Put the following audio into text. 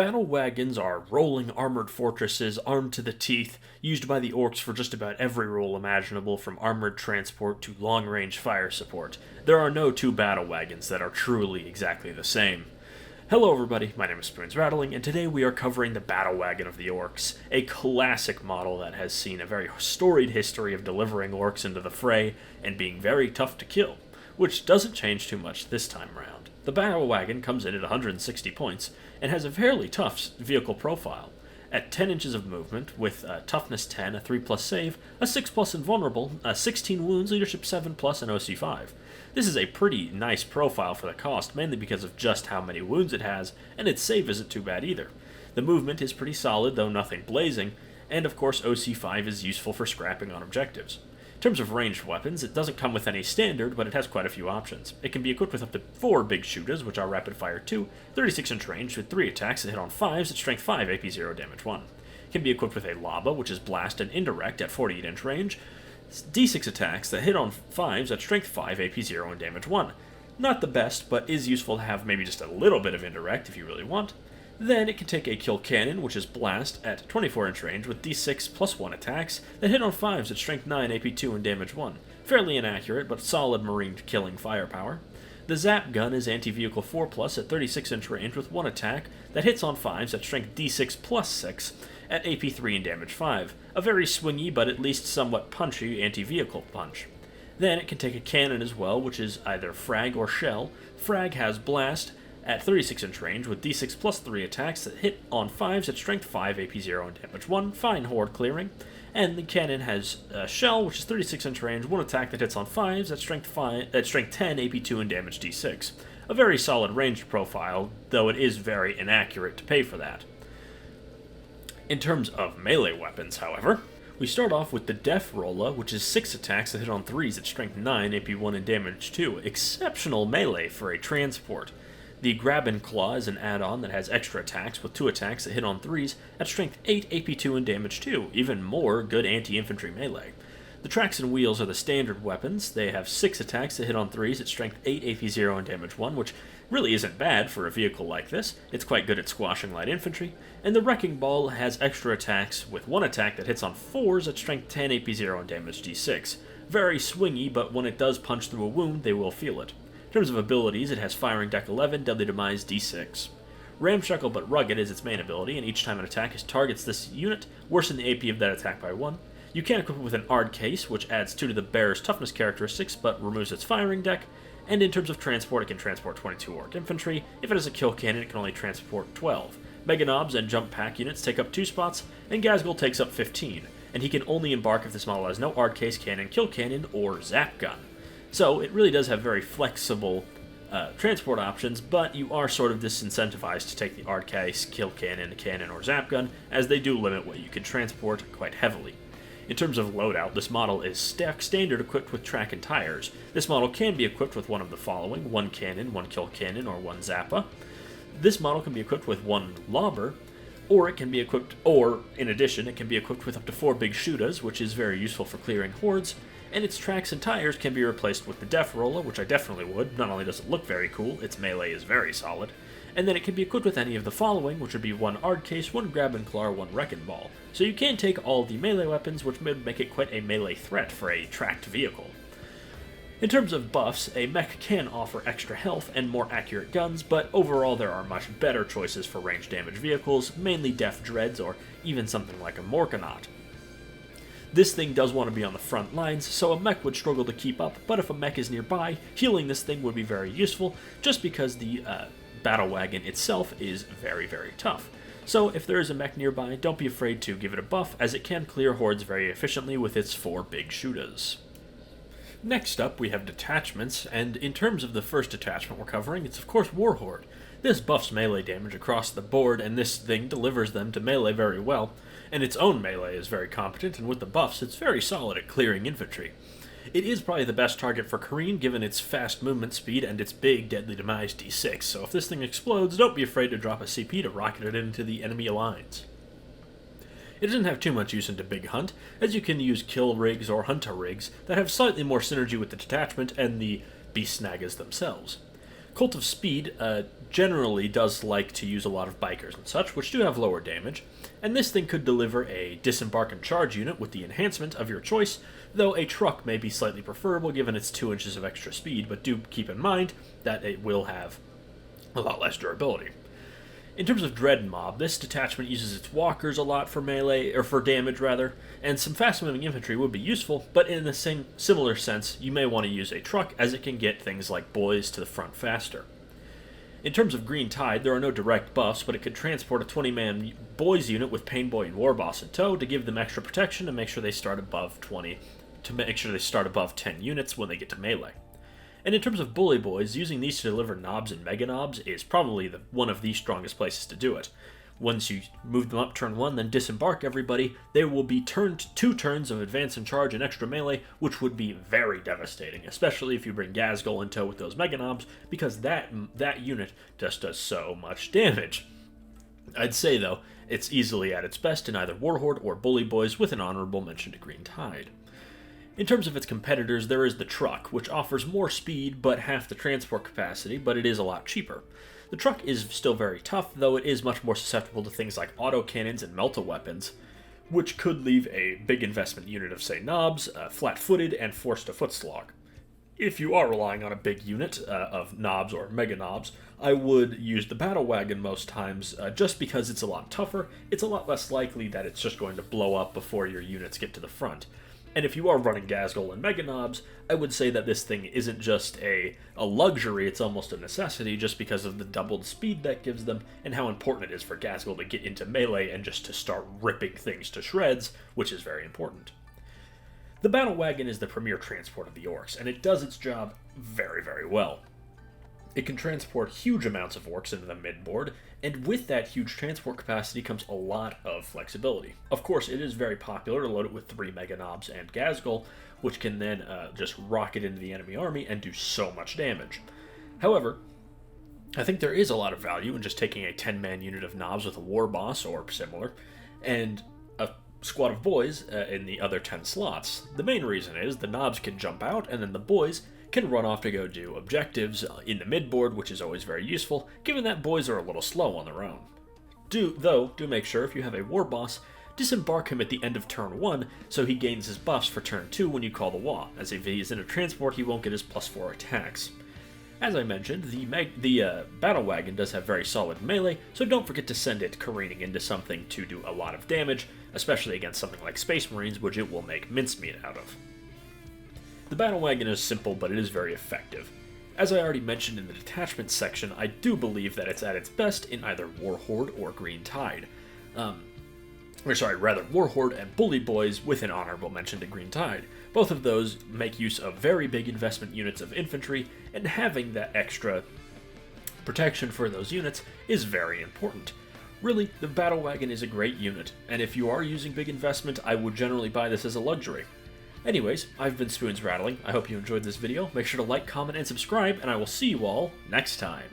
Battle wagons are rolling armored fortresses armed to the teeth, used by the orcs for just about every role imaginable from armored transport to long-range fire support. There are no two battle wagons that are truly exactly the same. Hello everybody, my name is Spoons Rattling, and today we are covering the battle wagon of the orcs, a classic model that has seen a very storied history of delivering orcs into the fray and being very tough to kill, which doesn't change too much this time around. The battle wagon comes in at 160 points and has a fairly tough vehicle profile. At 10 inches of movement, with toughness 10, a 3+ save, a 6+ invulnerable, 16 wounds, leadership 7+, and OC 5. This is a pretty nice profile for the cost, mainly because of just how many wounds it has, and its save isn't too bad either. The movement is pretty solid, though nothing blazing, and of course OC 5 is useful for scrapping on objectives. In terms of ranged weapons, it doesn't come with any standard, but it has quite a few options. It can be equipped with up to 4 big shooters, which are rapid fire 2, 36-inch range with 3 attacks that hit on 5s at strength 5, AP 0, damage 1. It can be equipped with a lava, which is blast and indirect at 48-inch range, D6 attacks that hit on 5s at strength 5, AP 0, and damage 1. Not the best, but is useful to have maybe just a little bit of indirect if you really want. Then it can take a kill cannon, which is blast, at 24-inch range with D6 plus 1 attacks that hit on 5s at strength 9, AP 2, and damage 1. Fairly inaccurate, but solid marine killing firepower. The zap gun is anti-vehicle 4+ at 36-inch range with 1 attack that hits on 5s at strength D6 plus 6 at AP 3 and damage 5. A very swingy but at least somewhat punchy anti-vehicle punch. Then it can take a cannon as well, which is either frag or shell. Frag has blast at 36-inch range with D6 plus 3 attacks that hit on 5s at strength 5, AP 0, and damage 1, fine horde clearing. And the cannon has shell, which is 36-inch range, 1 attack that hits on 5s at strength 10, AP 2, and damage D6. A very solid ranged profile, though it is very inaccurate to pay for that. In terms of melee weapons, however, we start off with the Def Rolla, which is 6 attacks that hit on 3s at strength 9, AP 1, and damage 2. Exceptional melee for a transport. The Grab and Claw is an add-on that has extra attacks, with 2 attacks that hit on 3s at strength 8, AP 2, and damage 2. Even more good anti-infantry melee. The Tracks and Wheels are the standard weapons. They have 6 attacks that hit on 3s at strength 8, AP 0, and damage 1, which really isn't bad for a vehicle like this. It's quite good at squashing light infantry. And the Wrecking Ball has extra attacks, with 1 attack that hits on 4s at strength 10, AP 0, and damage D6. Very swingy, but when it does punch through a wound, they will feel it. In terms of abilities, it has Firing Deck 11, Deadly Demise D6. Ramshackle but Rugged is its main ability, and each time an attack targets this unit, worsen the AP of that attack by 1. You can equip it with an Ard Case, which adds 2 to the bearer's toughness characteristics, but removes its firing deck. And in terms of transport, it can transport 22 orc infantry. If it has a kill cannon, it can only transport 12. Mega Knobs and Jump Pack units take up 2 spots, and Gazgul takes up 15. And he can only embark if this model has no Ard Case cannon, kill cannon, or zap gun. So it really does have very flexible transport options, but you are sort of disincentivized to take the Ard Case, kill cannon, or zap gun, as they do limit what you can transport quite heavily. In terms of loadout, this model is standard equipped with track and tires. This model can be equipped with one of the following: 1 cannon, 1 kill cannon, or 1 zappa. This model can be equipped with 1 lobber, or it can be equipped, in addition, it can be equipped with up to 4 big shooters, which is very useful for clearing hordes. And its tracks and tires can be replaced with the Def Rolla, which I definitely would. Not only does it look very cool, its melee is very solid. And then it can be equipped with any of the following, which would be 1 Ard Case, 1 Grab and Claw, 1 Wrecking Ball. So you can take all the melee weapons, which would make it quite a melee threat for a tracked vehicle. In terms of buffs, a mech can offer extra health and more accurate guns, but overall there are much better choices for range damage vehicles, mainly Def Dreads or even something like a Morkanaut. This thing does want to be on the front lines, so a mech would struggle to keep up, but if a mech is nearby, healing this thing would be very useful, just because the battle wagon itself is very, very tough. So if there is a mech nearby, don't be afraid to give it a buff, as it can clear hordes very efficiently with its 4 big shooters. Next up, we have detachments, and in terms of the first detachment we're covering, it's of course Warhorde. This buffs melee damage across the board, and this thing delivers them to melee very well, and its own melee is very competent, and with the buffs, it's very solid at clearing infantry. It is probably the best target for Kareen, given its fast movement speed and its big Deadly Demise D6, so if this thing explodes, don't be afraid to drop a CP to rocket it into the enemy lines. It doesn't have too much use into Big Hunt, as you can use kill rigs or hunter rigs that have slightly more synergy with the detachment and the beast snaggers themselves. Cult of Speed generally does like to use a lot of bikers and such, which do have lower damage, and this thing could deliver a disembark and charge unit with the enhancement of your choice, though a truck may be slightly preferable given its 2 inches of extra speed, but do keep in mind that it will have a lot less durability. In terms of Dread Mob, this detachment uses its walkers a lot for melee, or for damage rather, and some fast-moving infantry would be useful, but in the same similar sense, you may want to use a truck as it can get things like boys to the front faster. In terms of Green Tide, there are no direct buffs, but it could transport a 20-man boys unit with Pain Boy and War Boss in tow to give them extra protection and make sure they start above 10 units when they get to melee. And in terms of Bully Boys, using these to deliver knobs and mega knobs is probably one of the strongest places to do it. Once you move them up turn 1, then disembark everybody, there will be 2 turns of advance and charge and extra melee, which would be very devastating, especially if you bring Gazgul in tow with those mega knobs, because that unit just does so much damage. I'd say, though, it's easily at its best in either Warhorde or Bully Boys, with an honorable mention to Green Tide. In terms of its competitors, there is the Trukk, which offers more speed but half the transport capacity, but it is a lot cheaper. The Trukk is still very tough, though it is much more susceptible to things like autocannons and melta-weapons, which could leave a big investment unit of, say, knobs, flat-footed, and force-to-foot slog. If you are relying on a big unit of knobs or mega knobs, I would use the battlewagon most times, just because it's a lot tougher. It's a lot less likely that it's just going to blow up before your units get to the front. And if you are running Gazgul and Mega Knobs, I would say that this thing isn't just a luxury, it's almost a necessity just because of the doubled speed that gives them and how important it is for Gazgul to get into melee and just to start ripping things to shreds, which is very important. The battlewagon is the premier transport of the orcs, and it does its job very, very well. It can transport huge amounts of orcs into the midboard, and with that huge transport capacity comes a lot of flexibility. Of course, it is very popular to load it with 3 Mega Knobs and Gazgul, which can then just rocket into the enemy army and do so much damage. However, I think there is a lot of value in just taking a 10-man unit of knobs with a war boss or similar, and a squad of boys in the other 10 slots. The main reason is the knobs can jump out, and then the boys can run off to go do objectives in the midboard, which is always very useful, given that boys are a little slow on their own. Do make sure, if you have a war boss, disembark him at the end of turn 1, so he gains his buffs for turn 2 when you call the Wa, as if he is in a transport he won't get his +4 attacks. As I mentioned, the battlewagon does have very solid melee, so don't forget to send it careening into something to do a lot of damage, especially against something like Space Marines, which it will make mincemeat out of. The battlewagon is simple, but it is very effective. As I already mentioned in the detachment section, I do believe that it's at its best in either Warhorde or Green Tide. Warhorde and Bully Boys with an honorable mention to Green Tide. Both of those make use of very big investment units of infantry, and having that extra protection for those units is very important. Really, the battlewagon is a great unit, and if you are using big investment, I would generally buy this as a luxury. Anyways, I've been Spoons Rattling. I hope you enjoyed this video. Make sure to like, comment, and subscribe, and I will see you all next time.